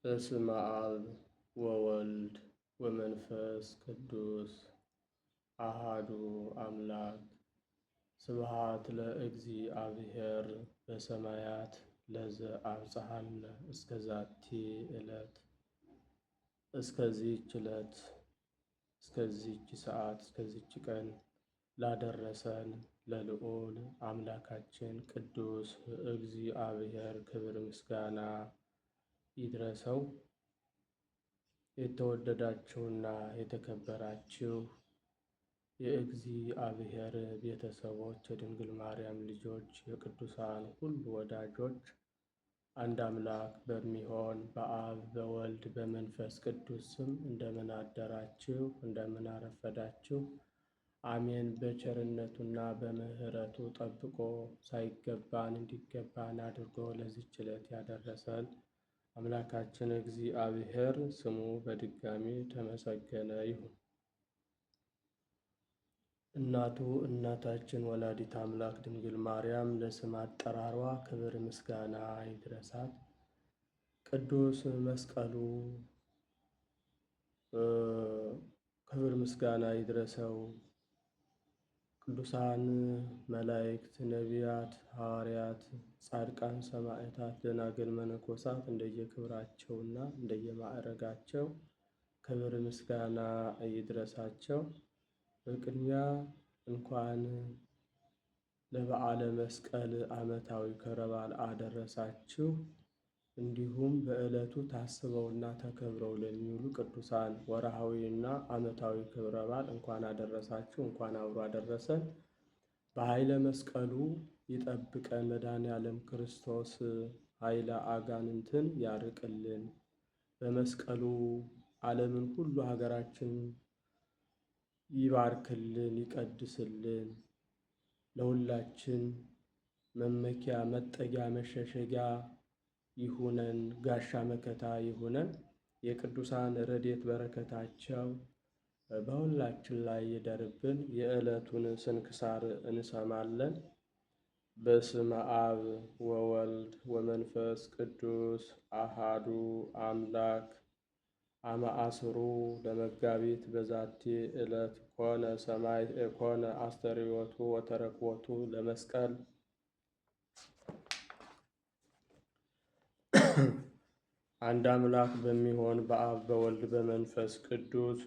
በስመ አብ ወወልድ ወመንፈስ ቅዱስ አሃዱ አምላክ። ስብሐት ለእግዚአብሔር በሰማያት ለዘአብጽሐነ እስከዛቲ ዕለት። እስከዚህች ዕለት እስከዚህች ሰዓት እስከዚህች ቀን ላደረሰን ለልዑል አምላካችን ቅዱስ እግዚአብሔር ክብር ምስጋና ይድረሰው። የተወደዳችሁና የተከበራችሁ የእግዚአብሔር ቤተሰቦች፣ የድንግል ማርያም ልጆች፣ የቅዱሳን ሁሉ ወዳጆች አንድ አምላክ በሚሆን በአብ በወልድ በመንፈስ ቅዱስ ስም እንደምን አደራችሁ? እንደምን አረፈዳችሁ? አሜን። በቸርነቱና በምሕረቱ ጠብቆ ሳይገባን እንዲገባን አድርጎ ለዚህች ዕለት ያደረሰን አምላካችን እግዚአብሔር ስሙ በድጋሚ ተመሰገነ ይሁን። እናታችን ወላዲት አምላክ ድንግል ማርያም ለስም አጠራሯ ክብር ምስጋና ይድረሳት። ቅዱስ መስቀሉ ክብር ምስጋና ይድረሰው። ቅዱሳን መላእክት፣ ነቢያት፣ ሐዋርያት፣ ጻድቃን፣ ሰማዕታት፣ ደናግል፣ መነኮሳት እንደየክብራቸውና እንደየማዕረጋቸው ክብር ምስጋና ይድረሳቸው። በቅድሚያ እንኳን ለበዓለ መስቀል ዓመታዊ ክብረ በዓል አደረሳችሁ። እንዲሁም በዕለቱ ታስበውና ተከብረው ለሚውሉ ቅዱሳን ወርሃዊና ዓመታዊ ክብረ በዓል እንኳን አደረሳችሁ፣ እንኳን አብሮ አደረሰን። በኃይለ መስቀሉ ይጠብቀን መድኃኔዓለም ክርስቶስ ኃይለ አጋንንትን ያርቅልን። በመስቀሉ ዓለምን ሁሉ ሀገራችን ይባርክልን፣ ይቀድስልን። ለሁላችን መመኪያ፣ መጠጊያ፣ መሸሸጊያ ይሁነን፣ ጋሻ መከታ ይሁነን። የቅዱሳን ረድኤት በረከታቸው በሁላችን ላይ ይደርብን። የዕለቱን ስንክሳር እንሰማለን። በስመ አብ ወወልድ ወመንፈስ ቅዱስ አሃዱ አምላክ አመአስሩ ለመጋቢት በዛቲ ዕለት ኮነ አስተርእዮቱ ወተረክቦቱ ለመስቀል። አንድ አምላክ በሚሆን በአብ በወልድ በመንፈስ ቅዱስ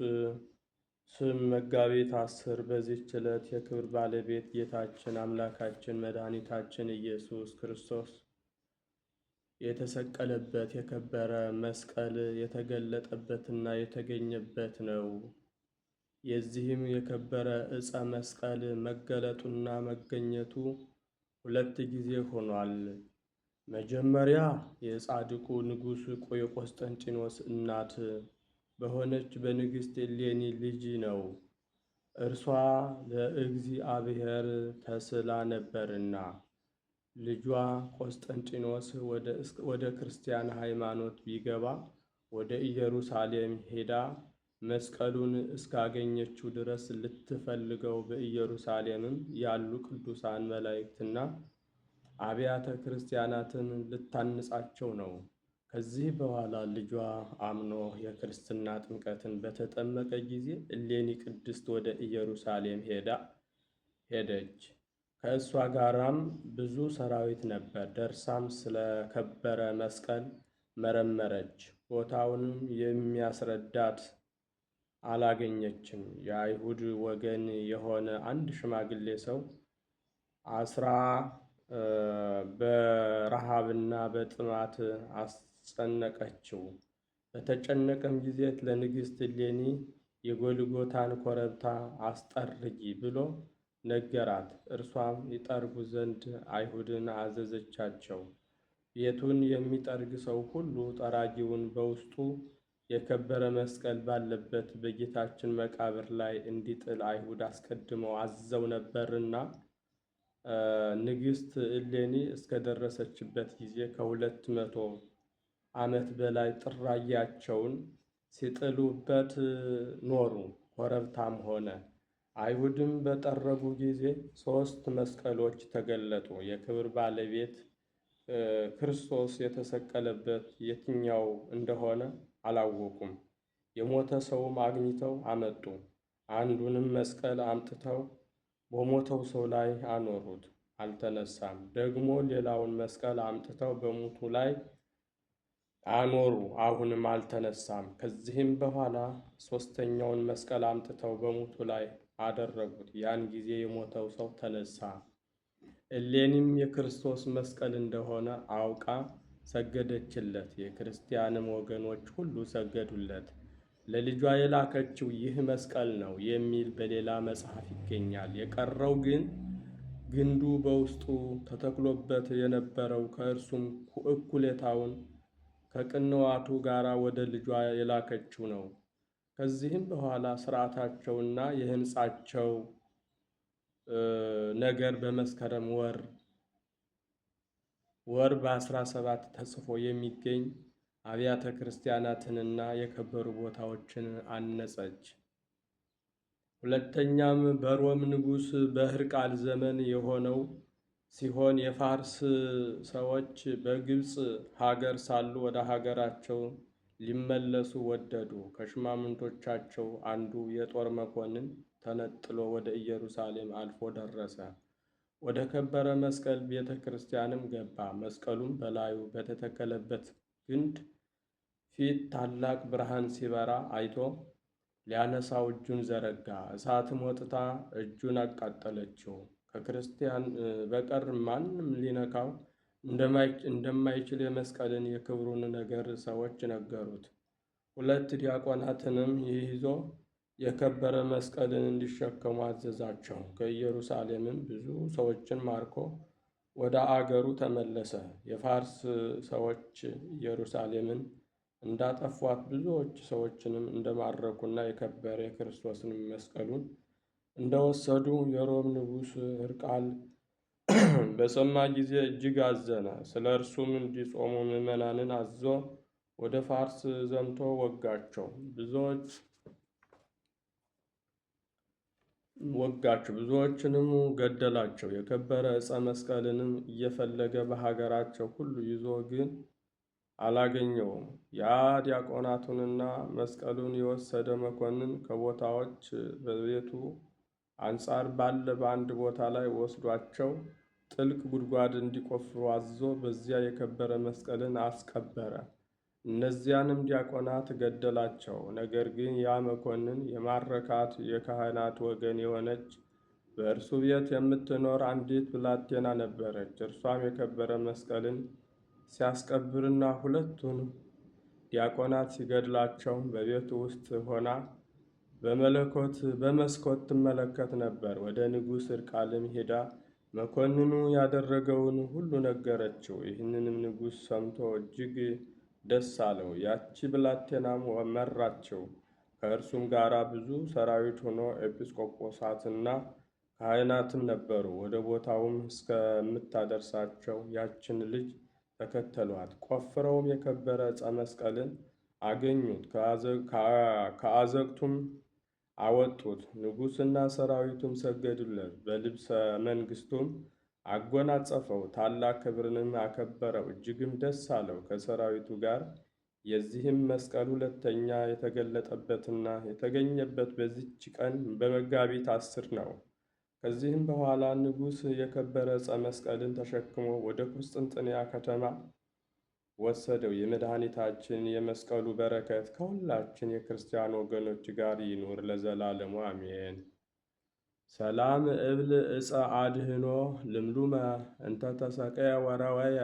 ስም መጋቢት 10 በዚህች ዕለት የክብር ባለቤት ጌታችን አምላካችን መድኃኒታችን ኢየሱስ ክርስቶስ የተሰቀለበት የከበረ መስቀል የተገለጠበትና የተገኘበት ነው። የዚህም የከበረ ዕፀ መስቀል መገለጡና መገኘቱ ሁለት ጊዜ ሆኗል። መጀመሪያ የጻድቁ ንጉሥ የቆስጠንጢኖስ እናት በሆነች በንግሥት እሌኒ ልጅ ነው። እርሷ ለእግዚአብሔር ተስላ ነበርና ልጇ ቆስጠንጢኖስ ወደ ክርስቲያን ሃይማኖት ቢገባ ወደ ኢየሩሳሌም ሄዳ መስቀሉን እስካገኘችው ድረስ ልትፈልገው በኢየሩሳሌምም ያሉ ቅዱሳን መላእክትና አብያተ ክርስቲያናትን ልታንጻቸው ነው። ከዚህ በኋላ ልጇ አምኖ የክርስትና ጥምቀትን በተጠመቀ ጊዜ እሌኒ ቅድስት ወደ ኢየሩሳሌም ሄደች። ከእሷ ጋራም ብዙ ሰራዊት ነበር። ደርሳም ስለከበረ መስቀል መረመረች። ቦታውንም የሚያስረዳት አላገኘችም። የአይሁድ ወገን የሆነ አንድ ሽማግሌ ሰው አስራ በረሃብና በጥማት አስጨነቀችው። በተጨነቀም ጊዜ ለንግሥት እሌኒ የጎልጎታን ኮረብታ አስጠርጊ ብሎ ነገራት። እርሷም ይጠርጉ ዘንድ አይሁድን አዘዘቻቸው። ቤቱን የሚጠርግ ሰው ሁሉ ጠራጊውን በውስጡ የከበረ መስቀል ባለበት በጌታችን መቃብር ላይ እንዲጥል አይሁድ አስቀድመው አዘው ነበርና ንግሥት እሌኒ እስከደረሰችበት ጊዜ ከ200 ዓመት በላይ ጥራጊያቸውን ሲጥሉበት ኖሩ። ኮረብታም ሆነ። አይሁድም በጠረጉ ጊዜ 3 መስቀሎች ተገለጡ። የክብር ባለቤት ክርስቶስ የተሰቀለበት የትኛው እንደሆነ አላወቁም። የሞተ ሰውም አግኝተው አመጡ። አንዱንም መስቀል አምጥተው በሞተው ሰው ላይ አኖሩት፣ አልተነሳም። ደግሞ ሌላውን መስቀል አምጥተው በሙቱ ላይ አኖሩ፣ አሁንም አልተነሳም። ከዚህም በኋላ ሦስተኛውን መስቀል አምጥተው በሙቱ ላይ አደረጉት። ያን ጊዜ የሞተው ሰው ተነሳ። እሌኒም የክርስቶስ መስቀል እንደሆነ አውቃ ሰገደችለት። የክርስቲያንም ወገኖች ሁሉ ሰገዱለት። ለልጇ የላከችው ይህ መስቀል ነው የሚል በሌላ መጽሐፍ ይገኛል። የቀረው ግን ግንዱ በውስጡ ተተክሎበት የነበረው ከእርሱም እኩሌታውን ከቅንዋቱ ጋር ወደ ልጇ የላከችው ነው። ከዚህም በኋላ ሥርዓታቸውና የሕንጻቸው ነገር በመስከረም ወር በ17 ተጽፎ የሚገኝ አብያተ ክርስቲያናትንና የከበሩ ቦታዎችን አነጸች። ሁለተኛም በሮም ንጉሥ በሕርቃል ዘመን የሆነው ሲሆን የፋርስ ሰዎች በግብፅ ሀገር ሳሉ ወደ ሀገራቸው ሊመለሱ ወደዱ። ከሽማምንቶቻቸው አንዱ የጦር መኮንን ተነጥሎ ወደ ኢየሩሳሌም አልፎ ደረሰ። ወደ ከበረ መስቀል ቤተ ክርስቲያንም ገባ። መስቀሉም በላዩ በተተከለበት ግንድ ፊት ታላቅ ብርሃን ሲበራ አይቶ ሊያነሳው እጁን ዘረጋ። እሳትም ወጥታ እጁን አቃጠለችው። ከክርስቲያን በቀር ማንም ሊነካው እንደማይችል የመስቀልን የክብሩን ነገር ሰዎች ነገሩት። ሁለት ዲያቆናትንም ይዞ የከበረ መስቀልን እንዲሸከሙ አዘዛቸው። ከኢየሩሳሌምም ብዙ ሰዎችን ማርኮ ወደ አገሩ ተመለሰ። የፋርስ ሰዎች ኢየሩሳሌምን እንዳጠፏት ብዙዎች ሰዎችንም እንደማረኩና የከበረ የክርስቶስን መስቀሉን እንደወሰዱ የሮም ንጉሥ ሕርቃል በሰማ ጊዜ እጅግ አዘነ። ስለ እርሱም እንዲጾሙ ምዕመናንን አዞ ወደ ፋርስ ዘምቶ ወጋቸው። ብዙዎችንም ገደላቸው። የከበረ ዕፀ መስቀልንም እየፈለገ በሀገራቸው ሁሉ ይዞ ግን አላገኘውም። ያ ዲያቆናቱንና መስቀሉን የወሰደ መኮንን ከቦታዎች በቤቱ አንጻር ባለ በአንድ ቦታ ላይ ወስዷቸው ጥልቅ ጉድጓድ እንዲቆፍሩ አዞ በዚያ የከበረ መስቀልን አስቀበረ። እነዚያንም ዲያቆናት ገደላቸው። ነገር ግን ያ መኮንን የማረካት የካህናት ወገን የሆነች በእርሱ ቤት የምትኖር አንዲት ብላቴና ነበረች። እርሷም የከበረ መስቀልን ሲያስቀብርና ሁለቱን ዲያቆናት ሲገድላቸው በቤቱ ውስጥ ሆና በመስኮት ትመለከት ነበር። ወደ ንጉሥ ሕርቃልም ሄዳ መኮንኑ ያደረገውን ሁሉ ነገረችው። ይህንንም ንጉሥ ሰምቶ እጅግ ደስ አለው። ያቺ ብላቴናም መራችው። ከእርሱም ጋር ብዙ ሰራዊት ሆኖ ኤጲስቆጶሳትና ካህናትም ነበሩ። ወደ ቦታውም እስከምታደርሳቸው ያችን ልጅ ተከተሏት። ቆፍረውም የከበረ ዕፀ መስቀልን አገኙት። ከአዘቅቱም አወጡት። ንጉሥና ሰራዊቱም ሰገዱለት። በልብሰ መንግሥቱም አጎናጸፈው። ታላቅ ክብርንም አከበረው። እጅግም ደስ አለው ከሰራዊቱ ጋር። የዚህም መስቀል ሁለተኛ የተገለጠበትና የተገኘበት በዚች ቀን በመጋቢት 10 ነው። ከዚህም በኋላ ንጉሥ የከበረ ዕፀ መስቀልን ተሸክሞ ወደ ቁስጥንጥንያ ከተማ ወሰደው። የመድኃኒታችን የመስቀሉ በረከት ከሁላችን የክርስቲያን ወገኖች ጋር ይኑር ለዘላለሙ አሜን። ሰላም እብል ዕፀ አድህኖ ልምሉመ እንተ ተሰቀየ ወረወየ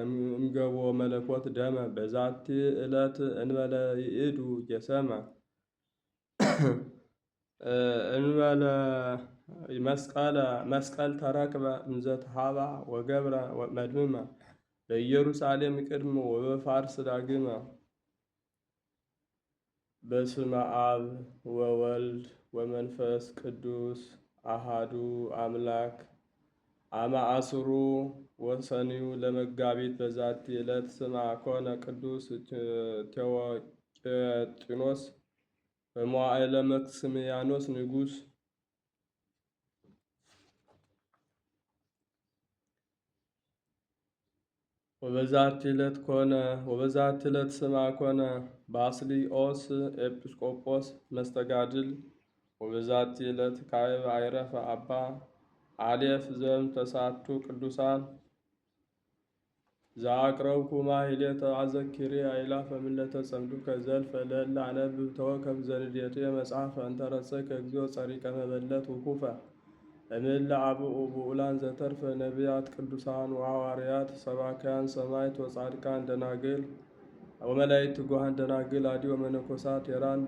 እምገቦ መለኮት ደመ በዛቲ ዕለት እንበለ ይእዱ የሰመ እንበለ መስቀል ተረክበ እንዘተሃባ ወገብረ መድምመ በኢየሩሳሌም ቅድመ ወበፋርስ ዳግመ። በስመ አብ ወወልድ ወመንፈስ ቅዱስ አሃዱ አምላክ አመ አስሩ ወሰንዩ ለመጋቢት በዛቲ ዕለት ስምዐ ኮነ ቅዱስ ቴዎቄጢኖስ በመዋዕለ መክስምያኖስ ንጉሥ። ወበዛቲ ዕለት ስማ ኮነ ባስልዮስ ኤጲስቆጶስ መስተጋድል። ወበዛቲ ዕለት ካዕብ አይረፈ አባ አሌፍ ዘም ተሳቱ ቅዱሳን ዘአቅረብኩ ማሕሌተ አዘኪሬ አእላፈ እምዕለተ ጸምዱከ ዘልፈ ለእለ አነብብ ተወከፍ ዘንዴቴ መጽሐፈ እንተረሰይከ እግዚኦ ጸሪቀ መበለት ውኩፈ እምእለ አብኡ ብኡላን ዘተርፈ ነቢያት ቅዱሳን ወሐዋርያት ሰባክያን ሰማዕት ወጻድቃን ደናግል ወመላእክት ትጉሃን ደናግል አድዮ መነኮሳት ሄራን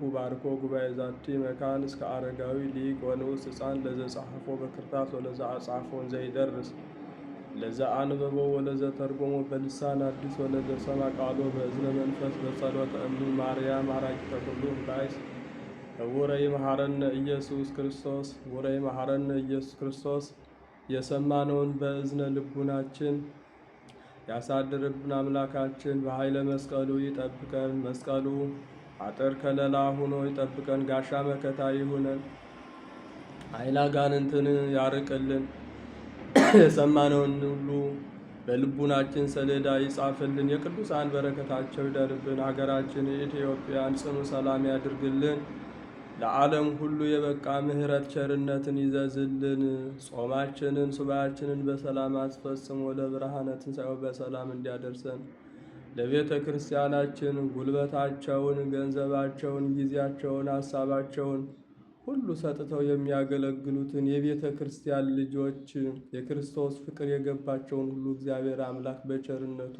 ባርኮ ጉባኤ ዛቲ መካን እስከ አረጋዊ ሊቅ ወንዑስ ሕፃን ለዘጸሐፎ በክርታስ ወለዘ አጻፎን ዘይደርስ ለዘ አንበቦ ወለዘ ተርጎሞ በልሳን አዲስ ወለዘ ሰማ ቃሎ በእዝነ መንፈስ በጸሎተ እሙ ማርያም አራቂተ ኩሉ እምባይስ ውረይ መሐረነ ኢየሱስ ክርስቶስ ውረይ መሐረነ ኢየሱስ ክርስቶስ። የሰማነውን በእዝነ ልቡናችን ያሳድርብን አምላካችን በኃይለ መስቀሉ ይጠብቀን። መስቀሉ አጥር ከለላ ሆኖ ይጠብቀን። ጋሻ መከታ ይሁነን። ኃይለ አጋንንትን ያርቅልን። የሰማነውን ሁሉ በልቡናችን ሰሌዳ ይጻፍልን። የቅዱሳን በረከታቸው ይደርብን። ሀገራችን የኢትዮጵያን ጽኑ ሰላም ያድርግልን። ለዓለም ሁሉ የበቃ ምሕረት ቸርነትን ይዘዝልን። ጾማችንን ሱባኤያችንን በሰላም አስፈጽሞ ለብርሃነ ትንሣኤው በሰላም እንዲያደርሰን ለቤተ ክርስቲያናችን ጉልበታቸውን፣ ገንዘባቸውን፣ ጊዜያቸውን፣ ሀሳባቸውን ሁሉ ሰጥተው የሚያገለግሉትን የቤተ ክርስቲያን ልጆች የክርስቶስ ፍቅር የገባቸውን ሁሉ እግዚአብሔር አምላክ በቸርነቱ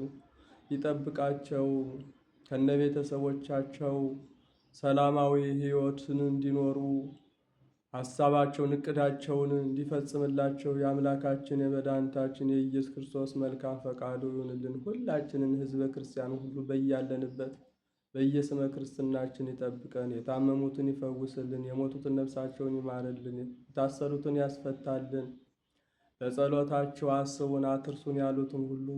ይጠብቃቸው። ከነ ቤተሰቦቻቸው ሰላማዊ ሕይወትን እንዲኖሩ ሀሳባቸውን እቅዳቸውን እንዲፈጽምላቸው የአምላካችን የመድኃኒታችን የኢየሱስ ክርስቶስ መልካም ፈቃዱ ይሁንልን። ሁላችንን ሕዝበ ክርስቲያን ሁሉ በያለንበት በየስመ ክርስትናችን ይጠብቀን። የታመሙትን ይፈውስልን። የሞቱትን ነፍሳቸውን ይማርልን። የታሰሩትን ያስፈታልን። በጸሎታቸው አስቡን አትርሱን ያሉትን ሁሉ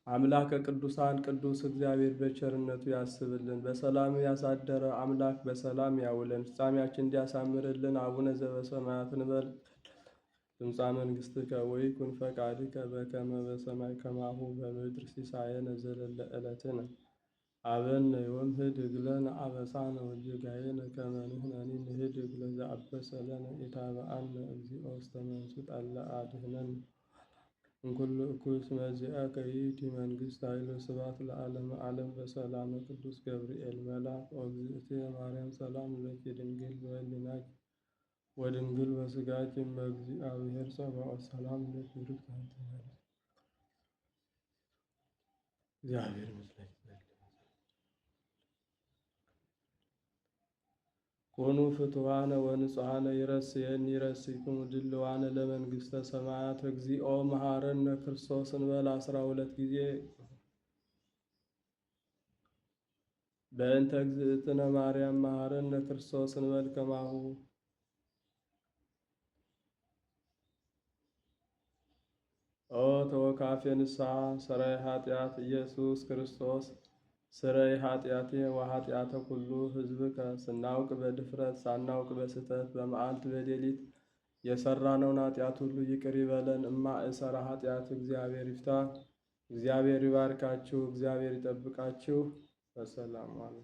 አምላከ ቅዱሳን ቅዱስ እግዚአብሔር በቸርነቱ ያስብልን። በሰላም ያሳደረ አምላክ በሰላም ያውለን። ፍጻሜያችን እንዲያሳምርልን። አቡነ ዘበሰማያት እንበል። ትምጻእ መንግሥትከ ወይኩን ፈቃድከ በከመ በሰማይ ከማሁ በምድር ሲሳየነ ዘለለ ዕለትነ ሀበነ ዮም ህድግ ለነ አበሳነ ወጌጋየነ ከመ ንሕነኒ ንህድግ ለዘአበሰ ለነ ኢታብአነ እግዚኦ ውስተ መንሱት አላ አድኅነነ እምኩሉ እኩይ እስመ ዚአከ ይእቲ መንግሥት ኃይል ወስብሐት ለዓለመ ዓለም። በሰላመ ቅዱስ ገብርኤል መልአክ ኦግዝእትየ ማርያም ሰላም ለኪ ድንግል በሕሊናኪ ወድንግል በሥጋኪ እመ እግዚአብሔር ጸባኦት ሰላም ለኪ ብሩክት አንቲ እግዚአብሔር ይመስገን። ኮኑ ፍቱዋነ ወንጹሐነ ይረስየኒ ይረስይክሙ ድልዋነ ለመንግሥተ ሰማያት። እግዚኦ መሐረነ ክርስቶስ እንበል 12 ጊዜ። በእንተ እግዝእትነ ማርያም መሐረነ ክርስቶስ እንበል ከማሁ። ኦ ተወካፌ ንስሐ ሠራይ ኃጢአት ኢየሱስ ክርስቶስ ስረይ ኃጢአቴ ወኃጢአተ ኩሉ ሕዝብከ። ስናውቅ በድፍረት ሳናውቅ በስህተት በመዓልት በሌሊት የሰራነውን ኃጢአት ሁሉ ይቅር ይበለን። እማእሰረ ኃጢአት እግዚአብሔር ይፍታ። እግዚአብሔር ይባርካችሁ። እግዚአብሔር ይጠብቃችሁ። በሰላም ዋሉ።